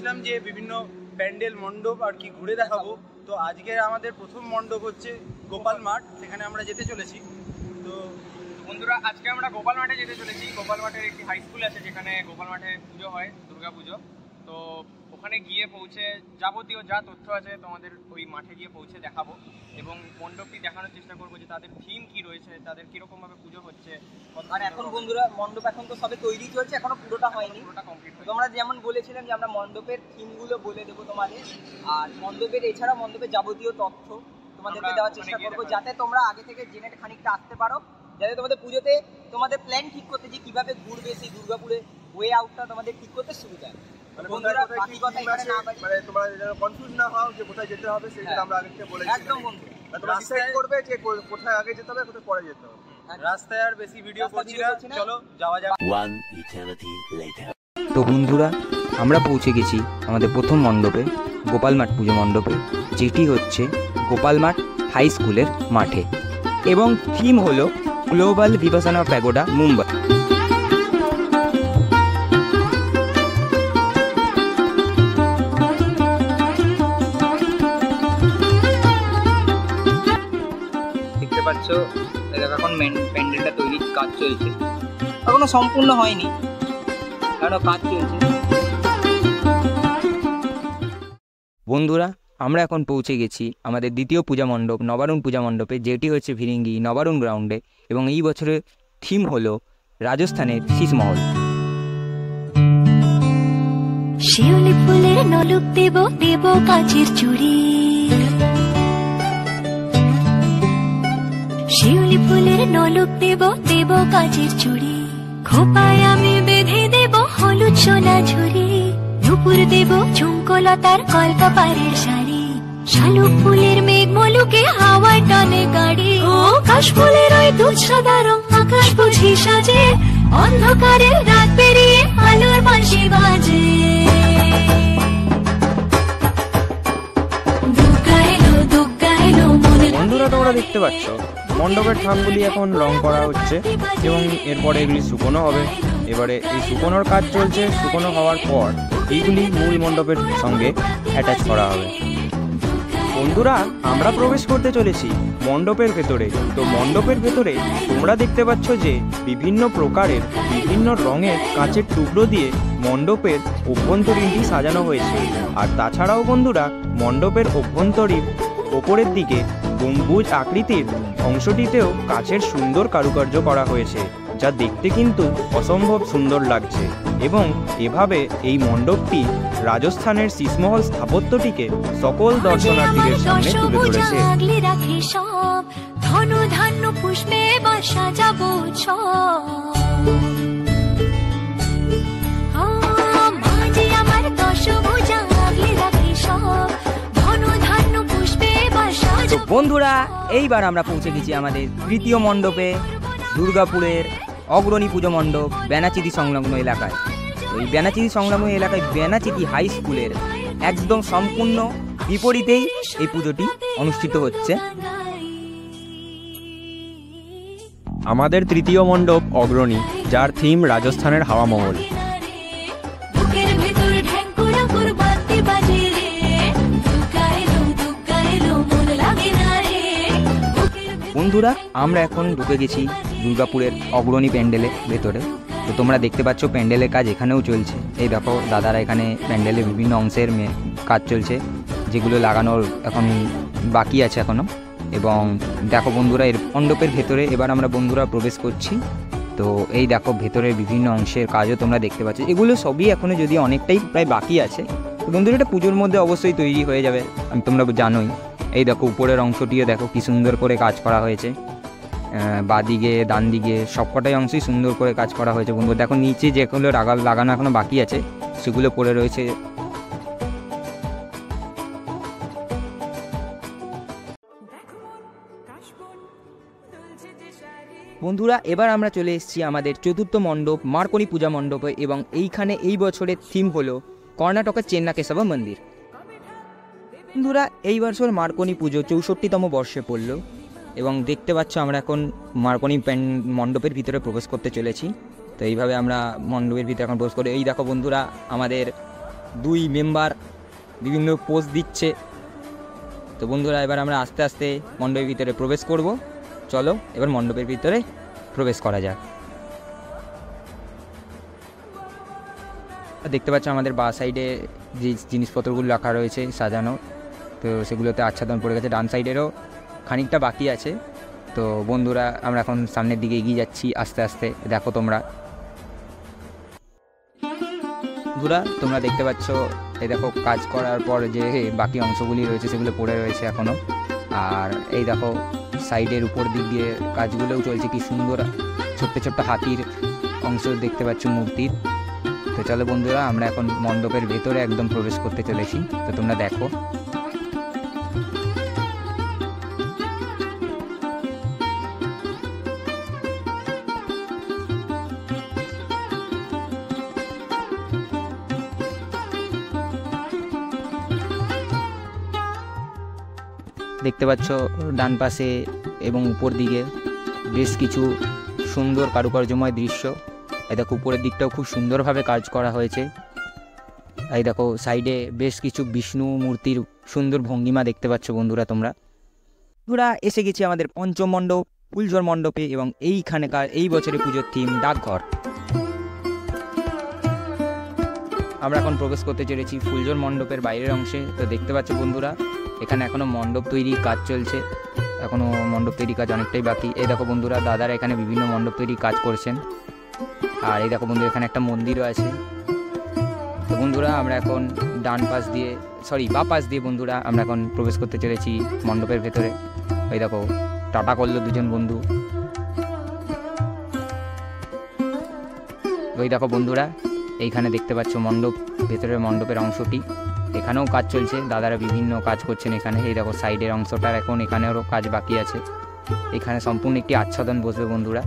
বলেছিলাম যে বিভিন্ন প্যান্ডেল মণ্ডপ আর কি ঘুরে দেখাবো। তো আজকে আমাদের প্রথম মণ্ডপ হচ্ছে গোপাল মাঠ, সেখানে আমরা যেতে চলেছি। তো বন্ধুরা, আজকে আমরা গোপাল মাঠে যেতে চলেছি। গোপাল মাঠের একটি হাই স্কুল আছে যেখানে গোপাল মাঠে পুজো হয়, দুর্গা পুজো। তো ওখানে গিয়ে পৌঁছে যাবতীয় যা তথ্য আছে তোমাদের ওই মাঠে গিয়ে পৌঁছে দেখাবো এবং মণ্ডপটি দেখানোর চেষ্টা করবো যে তাদের থিম কি রয়েছে, তাদের কিরকম ভাবে পুজো হচ্ছে। আর এখন বন্ধুরা মণ্ডপ এখন তো সবে তৈরি চলছে, এখনো পুরোটা হয়নি, পুরোটা কমপ্লিট হয়েছে। তোমরা যেমন বলেছিলাম যে আমরা মণ্ডপের থিমগুলো বলে দেবো তোমাদের, আর মণ্ডপের এছাড়া মণ্ডপের যাবতীয় তথ্য তোমাদেরকে দেওয়ার চেষ্টা করবো, যাতে তোমরা আগে থেকে জেনে খানিকটা আসতে পারো, যাতে তোমাদের পুজোতে তোমাদের প্ল্যান ঠিক করতে যে কিভাবে ঘুরবে সেই দুর্গাপুরে ওয়ে আউটটা তোমাদের ঠিক করতে সুবিধা হয়। বন্ধুরা বাকি কথা এখানে না বাড়ি, মানে তোমরা যেন কনফিউজ না হও যে কোথায় যেতে হবে, সেটা আমরা আগে থেকে বলেছি। একদম বন্ধু, তোমরা ডিসাইড করবে যে কোথায় আগে যেতে হবে, কোথায় পরে যেতে হবে। রাস্তায় আর বেশি ভিডিও করছি না, চলো যাওয়া যাক। তো বন্ধুরা, আমরা পৌঁছে গেছি আমাদের প্রথম মণ্ডপে, গোপাল মাঠ পুজো মণ্ডপে, যেটি হচ্ছে গোপাল মাঠ হাই স্কুলের মাঠে, এবং থিম হলো গ্লোবাল ভিপাসানা প্যাগোডা মুম্বাই। দেখতে পাচ্ছ এখন প্যান্ডেলটা তৈরির কাজ চলছে, এখনো সম্পূর্ণ হয়নি, এখনো কাজ চলছে। বন্ধুরা, আমরা এখন পৌঁছে গেছি আমাদের দ্বিতীয় পূজা মণ্ডপ নবারুণ পূজা মণ্ডপে, যেটি হচ্ছে ভিরিঙ্গি নবারুণ গ্রাউন্ডে, এবং এই বছরের থিম হলো রাজস্থানের শীষমহল। শিউলি ফুলের নলুক দেব দেব কাচের চুড়ি, শিউলি ফুলের নলুক দেব দেব কাচের চুড়ি, খোপায় আমি বেঁধে দেব হলুদ সোনা ঝুড়ি, নুপুর দেব ঝুমকোলতার কলকাপাড়ের শাড়ি, শালুক ফুলের মেঘ মলুকে হাওয়ায় টানে গাড়ি, ও কাশ ফুলের ওই দুধ সাদা রং আকাশ বুঝি সাজে, অন্ধকারের রাত পেরিয়ে আলোর বাঁশি বাজে। বন্ধুরা, তোমরা দেখতে পাচ্ছ মণ্ডপের থামগুলি এখন রং করা হচ্ছে এবং এরপরে এগুলি শুকনো হবে। এবারে এই শুকোনোর কাজ চলছে, শুকনো হওয়ার পর এইগুলি মূল মণ্ডপের সঙ্গে অ্যাটাচ করা হবে। বন্ধুরা, আমরা প্রবেশ করতে চলেছি মণ্ডপের ভেতরে। তো মণ্ডপের ভেতরে তোমরা দেখতে পাচ্ছ যে বিভিন্ন প্রকারের বিভিন্ন রঙের কাঁচের টুকরো দিয়ে মণ্ডপের অভ্যন্তরীণটি সাজানো হয়েছে। আর তাছাড়াও বন্ধুরা, মণ্ডপের অভ্যন্তরীণ ওপরের দিকে গম্বুজ আকৃতির অংশটিতেও কাচের সুন্দর কারুকার্য করা হয়েছে, যা দেখতে কিন্তু অসম্ভব সুন্দর লাগছে। এবং এভাবে এই মণ্ডপটি রাজস্থানের শীষমহল স্থাপত্যটিকে সকল দর্শনার্থীদের সামনে তুলে ধরেছে। ধনু ধান্য পুষ্পে সাজাবো আমার দশভুজা আগলে রাখি সব, ধনু ধান্য পুষ্পে তো বন্ধুরা, এইবার আমরা পৌঁছে গেছি আমাদের তৃতীয় মণ্ডপে, দুর্গাপুরের অগ্রণী পুজো মণ্ডপ বেনাচিতি সংলগ্ন এলাকায়। তো এই বেনাচিতি সংলগ্ন এলাকায় বেনাচিতি হাই স্কুলের একদম সম্পূর্ণ বিপরীতেই এই পুজোটি অনুষ্ঠিত হচ্ছে। আমাদের তৃতীয় মণ্ডপ অগ্রণী, যার থিম রাজস্থানের হাওয়া মহল। বন্ধুরা, আমরা এখন ঢুকে গেছি দুর্গাপুরের অগ্রণী প্যান্ডেলের ভেতরে। তো তোমরা দেখতে পাচ্ছ প্যান্ডেলের কাজ এখানেও চলছে। এই দেখো দাদারা এখানে প্যান্ডেলের বিভিন্ন অংশের কাজ চলছে, যেগুলো লাগানোর এখন বাকি আছে এখনও। এবং দেখো বন্ধুরা, এর মণ্ডপের ভেতরে এবার আমরা বন্ধুরা প্রবেশ করছি। তো এই দেখো ভেতরের বিভিন্ন অংশের কাজও তোমরা দেখতে পাচ্ছ। এগুলো সবই এখনও যদি অনেকটাই প্রায় বাকি আছে। তো বন্ধুরা, এটা পুজোর মধ্যে অবশ্যই তৈরি হয়ে যাবে, তোমরা জানোই। এই দেখো উপরের অংশটিও দেখো কি সুন্দর করে কাজ করা হয়েছে, বাদিকে ডান দিকে সবকটাই অংশই সুন্দর করে কাজ করা হয়েছে। বন্ধু দেখো নিচে যেগুলো লাগানো এখনো বাকি আছে সেগুলো পড়ে রয়েছে। বন্ধুরা, এবার আমরা চলে এসেছি আমাদের চতুর্থ মণ্ডপ মার্কনি পূজা মণ্ডপে, এবং এইখানে এই বছরের থিম হলো কর্ণাটকের চেন্নাকেশব মন্দির। বন্ধুরা, এই বছর মার্কনি পুজো 64তম বর্ষে পড়ল, এবং দেখতে পাচ্ছ আমরা এখন মার্কনি মণ্ডপের ভিতরে প্রবেশ করতে চলেছি। তো এইভাবে আমরা মণ্ডপের ভিতরে এখন প্রবেশ করি। এই দেখো বন্ধুরা, আমাদের দুই মেম্বার বিভিন্ন পোস্ট দিচ্ছে। তো বন্ধুরা এবার আমরা আস্তে আস্তে মণ্ডপের ভিতরে প্রবেশ করব। চলো এবার মণ্ডপের ভিতরে প্রবেশ করা যাক। দেখতে পাচ্ছ আমাদের বাঁ সাইডে যে জিনিসপত্রগুলো রাখা রয়েছে সাজানো, তো সেগুলোতে আচ্ছাদন পড়ে গেছে। ডান সাইডেরও খানিকটা বাকি আছে। তো বন্ধুরা আমরা এখন সামনের দিকে এগিয়ে যাচ্ছি আস্তে আস্তে। দেখো তোমরা তোমরা দেখতে পাচ্ছ, এই দেখো কাজ করার পর যে বাকি অংশগুলি রয়েছে সেগুলো পড়ে রয়েছে এখনও। আর এই দেখো সাইডের উপর দিক দিয়ে কাজগুলোও চলছে, কি সুন্দর ছোট্ট ছোট্ট হাতির অংশ দেখতে পাচ্ছ মূর্তির। তো চলো বন্ধুরা আমরা এখন মণ্ডপের ভেতরে একদম প্রবেশ করতে চলেছি। তো তোমরা দেখো দেখতে পাচ্ছ ডান পাশে এবং উপর দিকে বেশ কিছু সুন্দর কারুকার্যময় দৃশ্য। এই দেখো উপরের দিকটাও খুব সুন্দরভাবে কাজ করা হয়েছে। এই দেখো সাইডে বেশ কিছু বিষ্ণু মূর্তির সুন্দর ভঙ্গিমা দেখতে পাচ্ছ বন্ধুরা। তোমরা এসে গেছি আমাদের পঞ্চম মণ্ডপ ফুলঝড় মণ্ডপে, এবং এইখানেকার এই বছরের পুজোর থিম ডাকঘর। আমরা এখন প্রবেশ করতে চলেছি ফুলঝড় মণ্ডপের বাইরের অংশে। তো দেখতে পাচ্ছ বন্ধুরা এখানে এখনও মণ্ডপ তৈরির কাজ চলছে, এখনও মণ্ডপ তৈরির কাজ অনেকটাই বাকি। এই দেখো বন্ধুরা দাদারা এখানে বিভিন্ন মণ্ডপ তৈরির কাজ করছেন। আর এই দেখো বন্ধুরা এখানে একটা মন্দিরও আছে। তো বন্ধুরা আমরা এখন বা পাশ দিয়ে বন্ধুরা আমরা এখন প্রবেশ করতে চলেছি মণ্ডপের ভেতরে। এই দেখো টাটা করলো দুজন বন্ধু। ওই দেখো বন্ধুরা এইখানে দেখতে পাচ্ছ ভেতরের মণ্ডপের অংশটি, এখানেও কাজ চলছে, দাদারা বিভিন্ন কাজ করছেন এখানে। এই দেখো সাইডের অংশটার এখন এখানেও কাজ বাকি আছে। এখানে সম্পূর্ণ একটি আচ্ছাদন বসবে বন্ধুরা।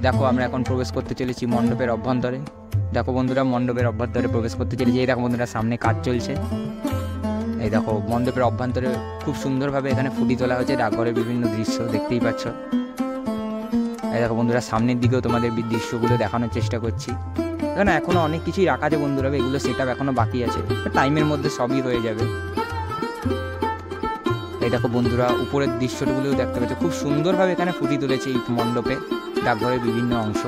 দেখো আমরা এখন প্রবেশ করতে চলেছি মণ্ডপের অভ্যন্তরে। দেখো বন্ধুরা মণ্ডপের অভ্যন্তরে প্রবেশ করতে চলেছি। এই দেখো বন্ধুরা সামনে কাজ চলছে। এই দেখো মণ্ডপের অভ্যন্তরে খুব সুন্দরভাবে এখানে ফুটিয়ে তোলা হয়েছে ডাকঘরের বিভিন্ন দৃশ্য, দেখতেই পাচ্ছ। এই দেখো বন্ধুরা সামনের দিকেও তোমাদের দৃশ্যগুলো দেখানোর চেষ্টা করছি। এখানে এখনও অনেক কিছুই রাখা আছে বন্ধুরা, এগুলো সেট আপ এখনও বাকি আছে, টাইমের মধ্যে সবই হয়ে যাবে। এই দেখো বন্ধুরা উপরের দৃশ্যগুলো দেখতে পাচ্ছ, খুব সুন্দরভাবে এখানে ফুটিয়ে তুলেছে এই মণ্ডপে ডাকঘরের বিভিন্ন অংশ।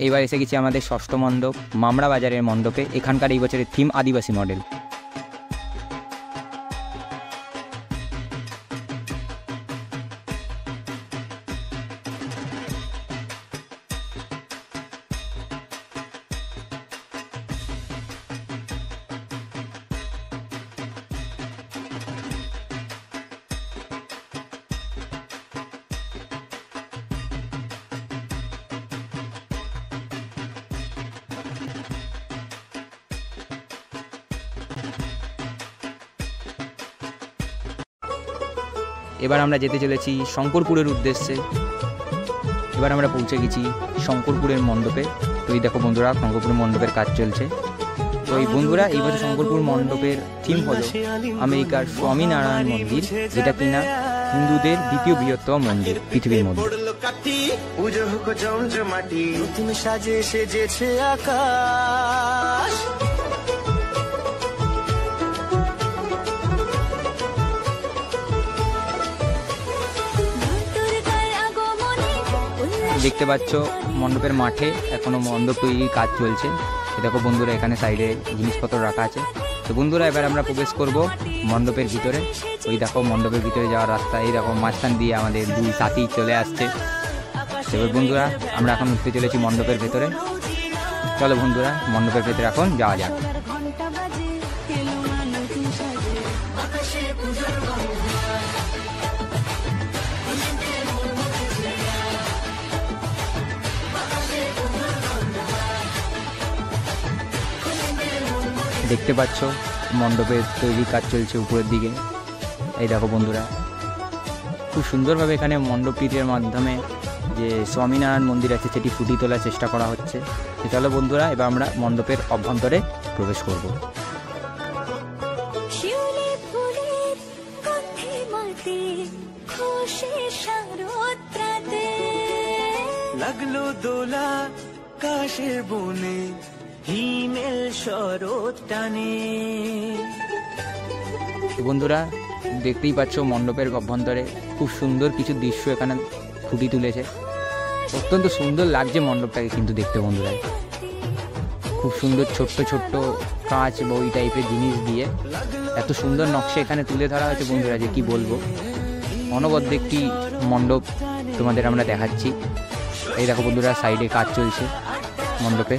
এইবার এসে গেছি আমাদের ষষ্ঠ মণ্ডপ মামরা বাজারের মণ্ডপে। এখানকার এই বছরের থিম আদিবাসী মডেল। এবার আমরা যেতে চলেছি শঙ্করপুরের উদ্দেশ্যে। এবার আমরা পৌঁছে গেছি শঙ্করপুরের মণ্ডপে। তো এই দেখো বন্ধুরা শঙ্করপুর মণ্ডপের কাজ চলছে। তো এই বন্ধুরা এই বছর শঙ্করপুর মণ্ডপের থিম হলো আমেরিকার স্বামীনারায়ণ মন্দির, যেটা কিনা হিন্দুদের দ্বিতীয় বৃহত্তম মন্দির পৃথিবীর মধ্যে। দেখতে পাচ্ছ মণ্ডপের মাঠে এখনো মণ্ডপ তৈরির কাজ চলছে। দেখো বন্ধুরা এখানে সাইডে জিনিসপত্র রাখা আছে। তো বন্ধুরা এবার আমরা প্রবেশ করব মণ্ডপের ভিতরে। ওই দেখো মণ্ডপের ভিতরে যাওয়ার রাস্তা, এই দেখো মাঝখান দিয়ে আমাদের দুই সাথী চলে আসছে। এবার বন্ধুরা আমরা এখন উঠতে চলেছি মণ্ডপের ভেতরে। চলো বন্ধুরা মণ্ডপের ভেতরে এখন যাওয়া যাক। দেখতে পাচ্ছ মণ্ডপের তৈরি কাজ চলছে উপরের দিকে। এই দেখো বন্ধুরা, খুব সুন্দরভাবে এখানে মণ্ডপটির মাধ্যমে যে স্বামীনারায়ণ মন্দির আছে সেটি ফুটিয়ে তোলার চেষ্টা করা হচ্ছে। তো চলো বন্ধুরা, এবার আমরা মণ্ডপের অভ্যন্তরে প্রবেশ করব। লাগলো দোলা কাশের বনে হিমেল শরৎ টানে। বন্ধুরা দেখতেই পাচ্ছ মণ্ডপের অভ্যন্তরে খুব সুন্দর কিছু দৃশ্য এখানে ফুটিয়ে তুলেছে। অত্যন্ত সুন্দর লাগছে মণ্ডপটাকে কিন্তু দেখতে বন্ধুরা। খুব সুন্দর ছোট্ট ছোট্ট কাঁচ বা ওই টাইপের জিনিস দিয়ে এত সুন্দর নকশা এখানে তুলে ধরা হয়েছে বন্ধুরা, যে কি বলবো। অনবদ্য একটি মণ্ডপ তোমাদের আমরা দেখাচ্ছি। এই দেখো বন্ধুরা, সাইডে কাজ চলছে মণ্ডপে।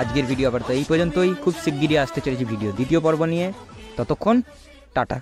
আজকের ভিডিও আবার তো এই পর্যন্তই। খুব শিগগিরই আসতে চলেছি ভিডিও দ্বিতীয় পর্ব নিয়ে। ততক্ষণ টাটা।